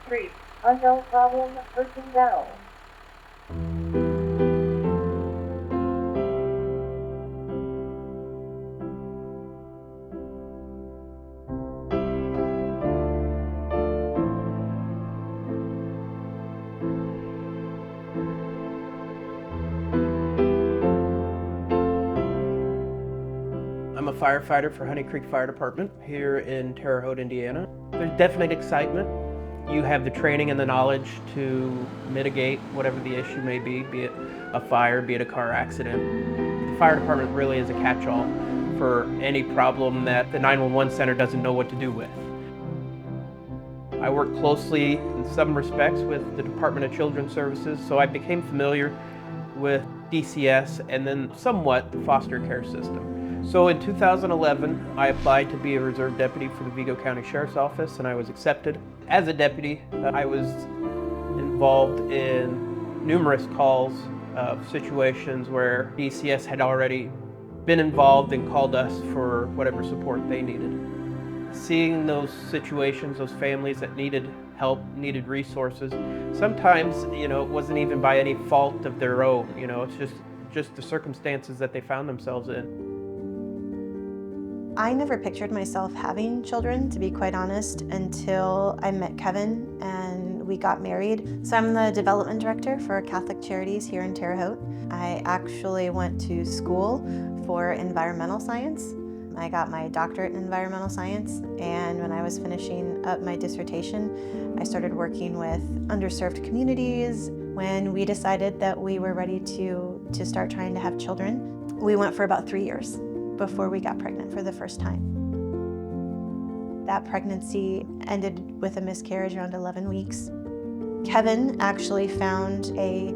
3. Unknown problem, person down. I'm a firefighter for Honey Creek Fire Department here in Terre Haute, Indiana. There's definite excitement. You have the training and the knowledge to mitigate whatever the issue may be it a fire, be it a car accident. The fire department really is a catch-all for any problem that the 911 center doesn't know what to do with. I work closely in some respects with the Department of Children's Services, so I became familiar with DCS and then somewhat the foster care system. So in 2011, I applied to be a reserve deputy for the Vigo County Sheriff's Office, and I was accepted. As a deputy, I was involved in numerous calls of situations where DCS had already been involved and called us for whatever support they needed. Seeing those situations, those families that needed help, needed resources, sometimes, it wasn't even by any fault of their own, it's just the circumstances that they found themselves in. I never pictured myself having children, to be quite honest, until I met Kevin and we got married. So I'm the development director for Catholic Charities here in Terre Haute. I actually went to school for environmental science. I got my doctorate in environmental science, and when I was finishing up my dissertation, I started working with underserved communities. When we decided that we were ready to start trying to have children, we went for about 3 years before we got pregnant for the first time. That pregnancy ended with a miscarriage around 11 weeks. Kevin actually found a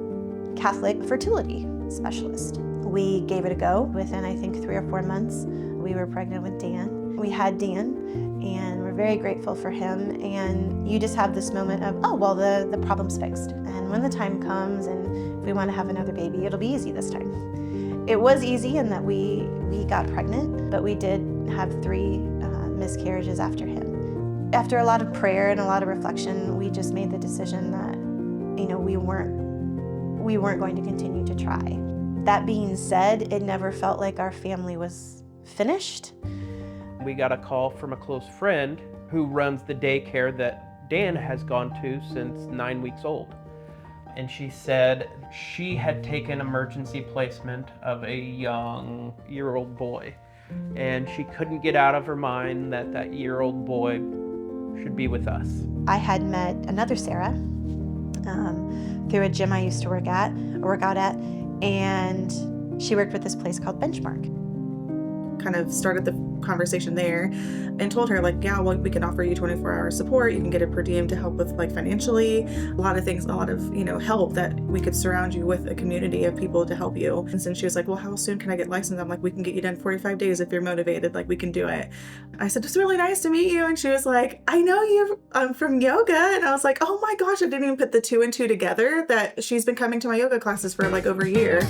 Catholic fertility specialist. We gave it a go. Within, I think, 3 or 4 months, we were pregnant with Dan. We had Dan, and we're very grateful for him. And you just have this moment of, oh, well, the problem's fixed. And when the time comes and if we want to have another baby, it'll be easy this time. It was easy in that we got pregnant, but we did have 3 miscarriages after him. After a lot of prayer and a lot of reflection, we just made the decision that, we weren't going to continue to try. That being said, it never felt like our family was finished. We got a call from a close friend who runs the daycare that Dan has gone to since 9 weeks old. And she said she had taken emergency placement of a young year-old boy. And she couldn't get out of her mind that year-old boy should be with us. I had met another Sarah through a gym I used to work out at, and she worked with this place called Benchmark. Kind of started the conversation there and told her, yeah, well, we can offer you 24-hour support. You can get a per diem to help with financially, a lot of things, a lot of, help that we could surround you with a community of people to help you. And then she was like, well, how soon can I get licensed? I'm like, we can get you done 45 days if you're motivated, we can do it. I said, it's really nice to meet you. And she was like, I know you from yoga. And I was like, oh my gosh, I didn't even put the 2 and 2 together that she's been coming to my yoga classes for over a year.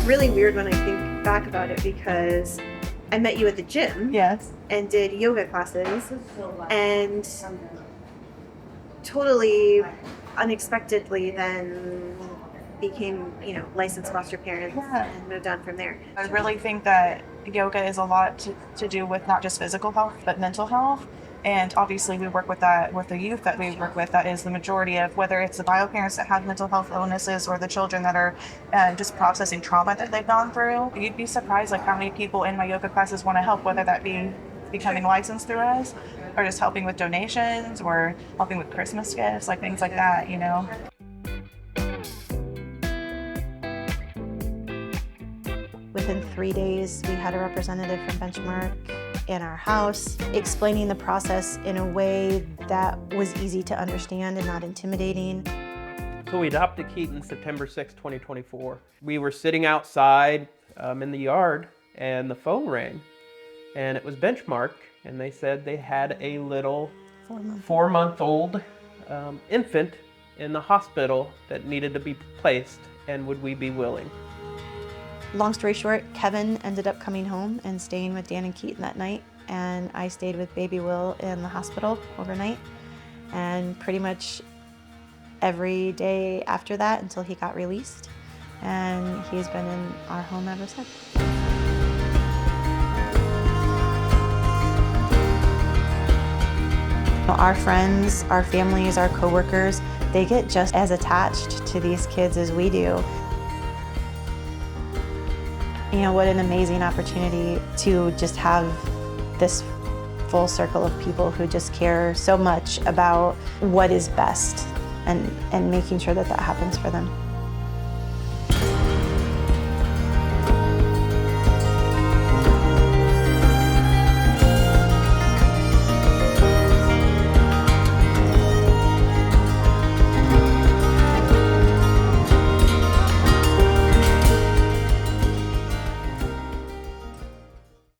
Really weird when I think back about it, because I met you at the gym. Yes. And did yoga classes, and totally unexpectedly then became, licensed foster parents. Yeah. And moved on from there. I really think that yoga is a lot to do with not just physical health, but mental health. And obviously we work with that with the youth that we work with. That is the majority of, whether it's the bio parents that have mental health illnesses or the children that are just processing trauma that they've gone through. You'd be surprised how many people in my yoga classes want to help, whether that be becoming licensed through us or just helping with donations or helping with Christmas gifts, things like that, Within 3 days, we had a representative from Benchmark in our house, explaining the process in a way that was easy to understand and not intimidating. So we adopted Keaton September 6, 2024. We were sitting outside in the yard, and the phone rang, and it was Benchmark, and they said they had a little 4-month-old infant in the hospital that needed to be placed, and would we be willing? Long story short, Kevin ended up coming home and staying with Dan and Keaton that night, and I stayed with baby Will in the hospital overnight, and pretty much every day after that until he got released, and he's been in our home ever since. Our friends, our families, our coworkers, they get just as attached to these kids as we do. You know, what an amazing opportunity to just have this full circle of people who just care so much about what is best and making sure that that happens for them.